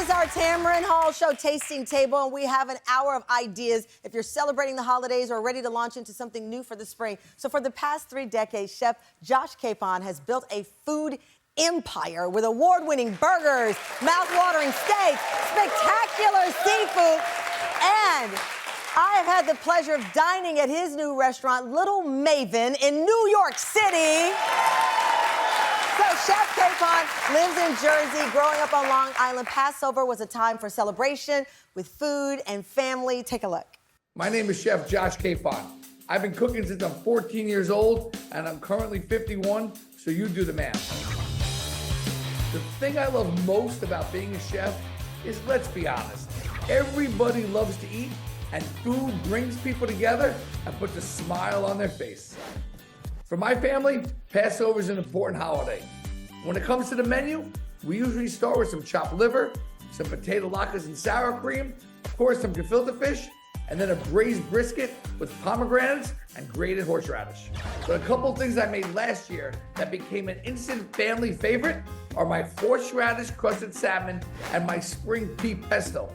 is our Tamron Hall show tasting table, and we have an hour of ideas if you're celebrating the holidays or ready to launch into something new for the spring. So for the past 3 decades, Chef Josh Capon has built a food empire with award-winning burgers, mouth-watering steaks, spectacular seafood, and I have had the pleasure of dining at his new restaurant, Little Maven, in New York City. So Chef Capon lives in Jersey. Growing up on Long Island, Passover was a time for celebration with food and family. Take a look. My name is Chef Josh Capon. I've been cooking since I'm 14 years old, and I'm currently 51, so you do the math. The thing I love most about being a chef is, let's be honest, everybody loves to eat, and food brings people together and puts a smile on their face. For my family, Passover is an important holiday. When it comes to the menu, we usually start with some chopped liver, some potato latkes and sour cream, of course some gefilte fish, and then a braised brisket with pomegranates and grated horseradish. But a couple things I made last year that became an instant family favorite are my horseradish-crusted salmon and my spring pea pesto.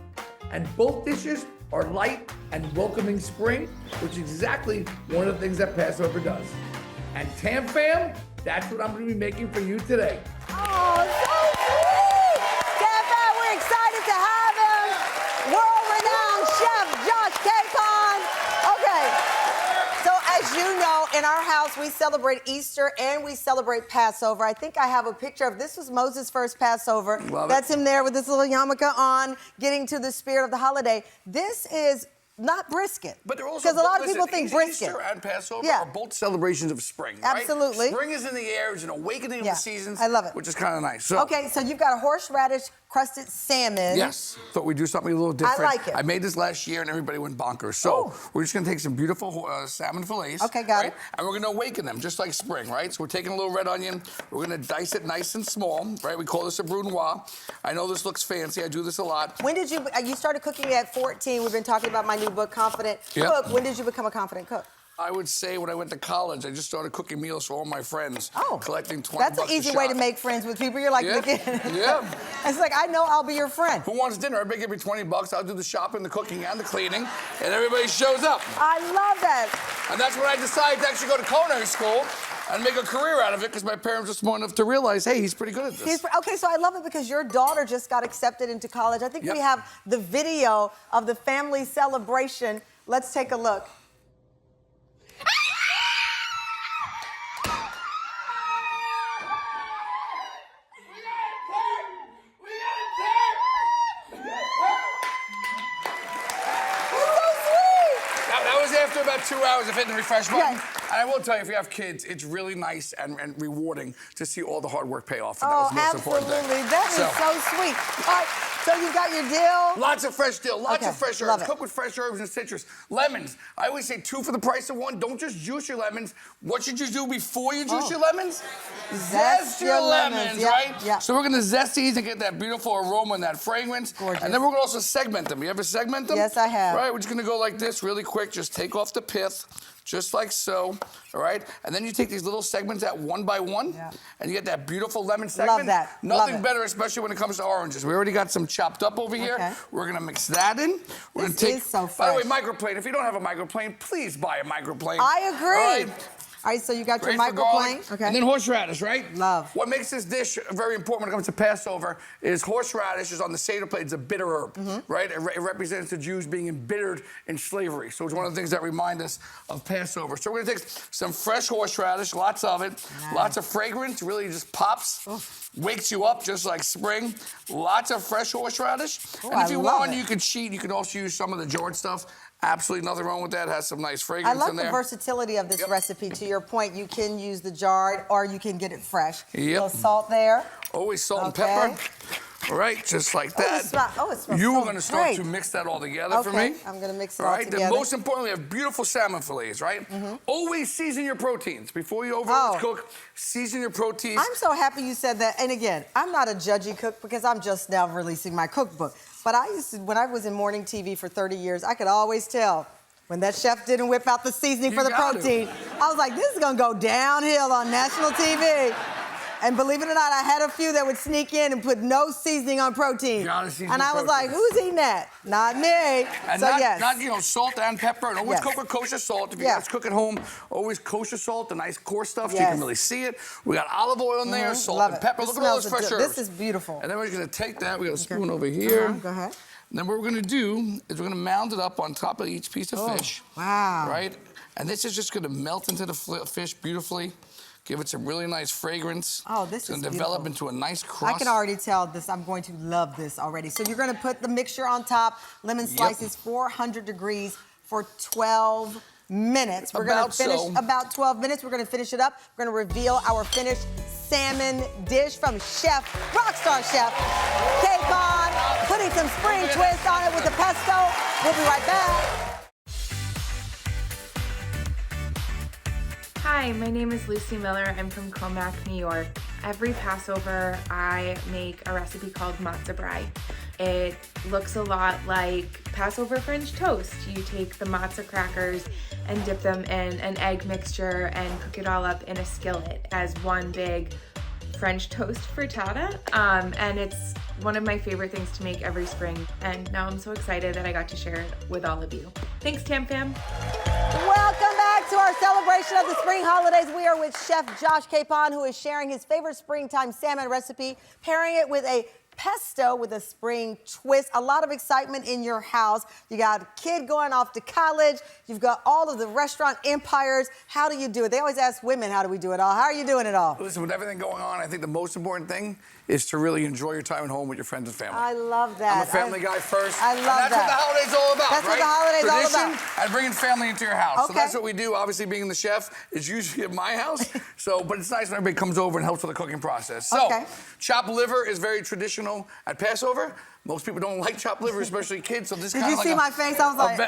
And both dishes are light and welcoming spring, which is exactly one of the things that Passover does. And Tam Fam, that's what I'm gonna be making for you today. Oh, so sweet! Tam Fam, we're excited to have him. World-renowned Chef Josh Capon. Okay, so as you know, in our house, we celebrate Easter and we celebrate Passover. I think I have a picture of, this was Moses' first Passover. That's him there with this little yarmulke on, getting to the spirit of the holiday. This is not brisket. But they're also, because a lot of people think brisket. Easter and Passover are both celebrations of spring, right? Absolutely. Spring is in the air, it's an awakening of the seasons. I love it. Which is kind of nice. So, okay, so you've got a horseradish-crusted salmon. Yes. Thought we'd do something a little different. I like it. I made this last year and everybody went bonkers. So we're just gonna take some beautiful salmon fillets. Okay, got it. And we're gonna awaken them just like spring, right? So we're taking a little red onion. We're gonna dice it nice and small, right? We call this a brunoise. I know this looks fancy. I do this a lot. When did you started cooking at 14. We've been talking about my new book, Confident Cook. When did you become a confident cook? I would say when I went to college, I just started cooking meals for all my friends. Collecting 20 That's bucks an easy way to make friends with people. You're like, it's like, I know I'll be your friend. Who wants dinner? Everybody give me 20 bucks. I'll do the shopping, the cooking, and the cleaning, and everybody shows up. I love that. And that's when I decided to actually go to culinary school and make a career out of it, because my parents were smart enough to realize, hey, he's pretty good at this. Okay, so I love it because your daughter just got accepted into college. I think we have the video of the family celebration. Let's take a look. After about 2 hours of hitting the refresh button. And I will tell you, if you have kids, it's really nice and rewarding to see all the hard work pay off. And that was the most important thing. That is so sweet. All right, so you've got your dill. Lots of fresh dill, lots of fresh herbs. Cook with fresh herbs and citrus. Lemons. I always say 2 for the price of 1. Don't just juice your lemons. What should you do before you juice your lemons? Zest your lemons, right? So we're gonna zest these and get that beautiful aroma and that fragrance. Gorgeous. And then we're gonna also segment them. You ever segment them? Yes, I have. Right, we're just gonna go like this really quick. Just take off the pith, just like so, all right? And then you take these little segments out 1 by 1, and you get that beautiful lemon segment. Love that. Nothing better, especially when it comes to oranges. We already got some chopped up over here. We're gonna mix that in. We're gonna take, so fresh. by the way, microplane. If you don't have a microplane, please buy a microplane. I agree. All right, so you got your microplane. And then horseradish, right? Love. What makes this dish very important when it comes to Passover is horseradish is on the Seder plate. It's a bitter herb, right? It represents the Jews being embittered in slavery. So it's one of the things that remind us of Passover. So we're gonna take some fresh horseradish, lots of it, lots of fragrance, really just pops. Wakes you up just like spring. Lots of fresh horseradish. And if you want, you can cheat. You can also use some of the jarred stuff. Absolutely nothing wrong with that. Has some nice fragrance in there. I like the versatility of this recipe. To your point, you can use the jarred or you can get it fresh. So salt there. Always salt and pepper. All right, just like that. It smells You so are going to start great. to mix that all together for me. I'm going to mix it all all right, together. Then most importantly, we have beautiful salmon fillets, right? Always season your proteins. Before you overcook, season your proteins. I'm so happy you said that. And again, I'm not a judgy cook because I'm just now releasing my cookbook. But I used to, when I was in morning TV for 30 years, I could always tell when that chef didn't whip out the seasoning for the protein. I was like, this is going to go downhill on national TV. And believe it or not, I had a few that would sneak in and put no seasoning on protein. And I was like, who's eating that? Not me. And so not salt and pepper. And always cook with kosher salt. If you guys cook at home, always kosher salt, the nice coarse stuff so you can really see it. We got olive oil in there, salt and pepper. Look at all those fresh herbs. This is beautiful. And then we're gonna take that. We got a spoon over here. Go ahead. And then what we're gonna do is we're gonna mound it up on top of each piece of fish. Wow. Right? And this is just gonna melt into the fish beautifully. Give it some really nice fragrance. Oh, this is gonna develop into a nice crust. I can already tell this. I'm going to love this already. So you're gonna put the mixture on top, lemon slices, 400 degrees for 12 minutes. We're gonna finish about 12 minutes. We're gonna finish it up. We're gonna reveal our finished salmon dish from rockstar chef Capon, putting some spring twist on it with the pesto. We'll be right back. Hi, my name is Lucy Miller. I'm from Comac, New York. Every Passover, I make a recipe called Matzo brei. It looks a lot like Passover French toast. You take the matzah crackers and dip them in an egg mixture and cook it all up in a skillet as one big French toast frittata. And it's one of my favorite things to make every spring. And now I'm so excited that I got to share it with all of you. Thanks, Tam Fam. Welcome back to our celebration of the spring holidays. We are with Chef Josh Capon, who is sharing his favorite springtime salmon recipe, pairing it with a pesto with a spring twist. A lot of excitement in your house. You got a kid going off to college. You've got all of the restaurant empires. How do you do it? They always ask women, how do we do it all? How are you doing it all? Listen, with everything going on, I think the most important thing is to really enjoy your time at home with your friends and family. I love that. I'm a family guy first. I love that. That's what the holiday's all about, That's right? what the holiday's all about. And bringing family into your house. Okay. So that's what we do. Obviously, being the chef is usually at my house. But it's nice when everybody comes over and helps with the cooking process. So, chopped liver is very traditional at Passover. Most people don't like chopped liver, especially kids. So this Did you see my face? I was like,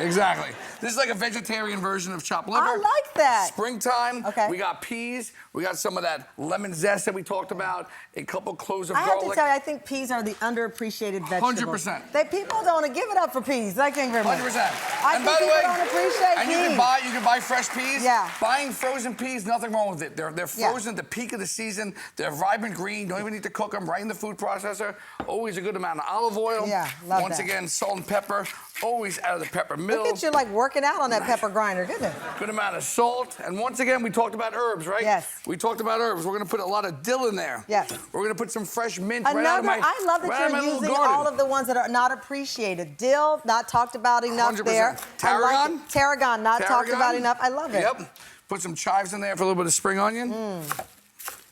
Exactly. This is like a vegetarian version of chopped liver. I like that. Springtime. We got peas. We got some of that lemon zest that we talked about. A couple cloves of garlic. garlic. I have to tell you, I think peas are the underappreciated vegetable. 100%. People don't give it up for peas. Thank you very much. 100%. I think people don't appreciate peas. You can buy fresh peas. Yeah. Buying frozen peas, nothing wrong with it. They're frozen at the peak of the season. They're vibrant green. Don't even need to cook them. Right in the food processor. Always a good amount of olive oil. Yeah, love Once again, salt and pepper. Always out of the pepper mill. Look at you like working out on that pepper grinder. Goodness. Good amount of salt. And once again, we talked about herbs, right? Yes. We talked about herbs. We're going to put a lot of dill in there. Yes. We're going to put some fresh mint I love that you're using all of the ones that are not appreciated. Dill, not talked about enough 100%. there. Tarragon? Tarragon, not talked about enough. I love it. Yep. Put some chives in there for a little bit of spring onion.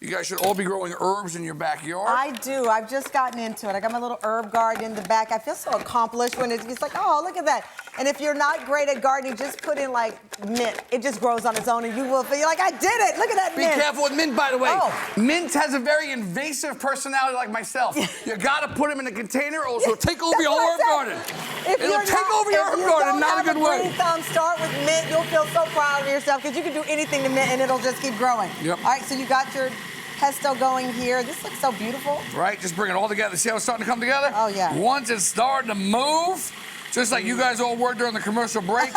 You guys should all be growing herbs in your backyard. I do. I've just gotten into it. I got my little herb garden in the back. I feel so accomplished when it's like, oh, look at that. And if you're not great at gardening, just put in like mint. It just grows on its own and you will feel like, I did it. Look at that mint. Be careful with mint, by the way. Mint has a very invasive personality like myself. You got to put them in a container or it'll take over your herb garden. It'll take over your herb garden, not a good way. If you don't have a green thumb, start with mint. You'll feel so proud of yourself because you can do anything to mint and it'll just keep growing. Yep. All right, so you got your pesto going here. This looks so beautiful. Right, just bring it all together. See how it's starting to come together? Oh, yeah. Once it's starting to move, just like you guys all were during the commercial break,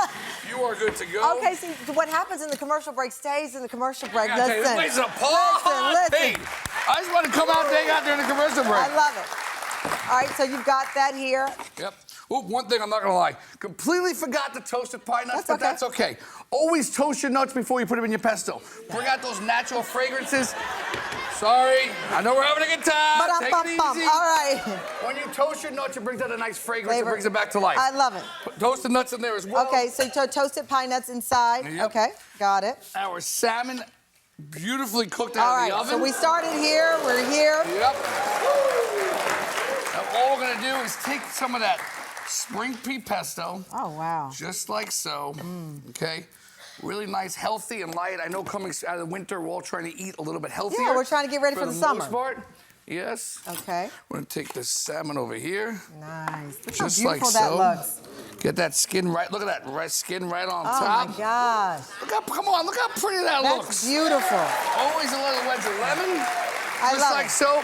you are good to go. Okay, see, what happens in the commercial break stays in the commercial break. I this place is a party. I just want to come out and hang out during the commercial break. I love it. All right, so you've got that here. Yep. Ooh, one thing I'm not gonna lie. Completely forgot the toasted pine nuts, but that's okay. Always toast your nuts before you put them in your pesto. Bring out those natural fragrances. Sorry, I know we're having a good time. Take it easy. All right. When you toast your nuts, it brings out a nice fragrance. It brings it back to life. I love it. Put toasted nuts in there as well. Okay, so toasted pine nuts inside. Yep. Okay, got it. Our salmon, beautifully cooked out of the oven. So we started here. We're here. Yep. Now all we're gonna do is take some of that spring pea pesto. Oh, wow. Just like so. Okay. Really nice, healthy, and light. I know coming out of the winter, we're all trying to eat a little bit healthier. Yeah, we're trying to get ready for the summer. Most part. Yes. Okay. We're gonna take this salmon over here. Nice. Look just how beautiful like that so. looks. Get that skin right. Look at that skin right on top. Oh my gosh. Come on, look how pretty that looks. That's beautiful. Always a little wedge of lemon. I just love like it. so.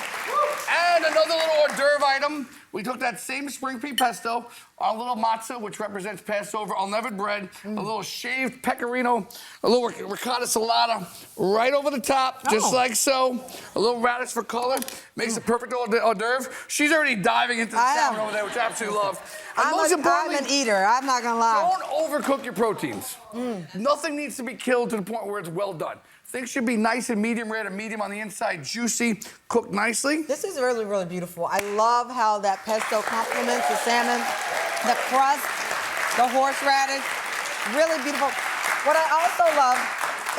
And another little hors d'oeuvre item. We took that same spring pea pesto, our little matzo, which represents Passover, unleavened bread, a little shaved pecorino, a little ricotta salata, right over the top, just like so. A little radish for color, makes a perfect hors d'oeuvre. She's already diving into the salmon over there, which I absolutely love. And I'm an eater, I'm not gonna lie. don't overcook your proteins. Nothing needs to be killed to the point where it's well done. Things should be nice and medium rare to medium on the inside, juicy, cooked nicely. This is really, really beautiful. I love how that pesto complements the salmon, the crust, the horseradish. Really beautiful. What I also love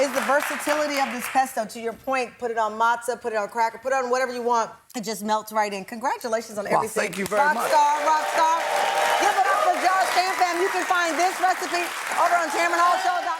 is the versatility of this pesto. To your point, put it on matzah, put it on cracker, put it on whatever you want. It just melts right in. Congratulations on everything. Thank you very much. Rock star. Give it up for Josh Capon. You can find this recipe over on TamronHallShow.com.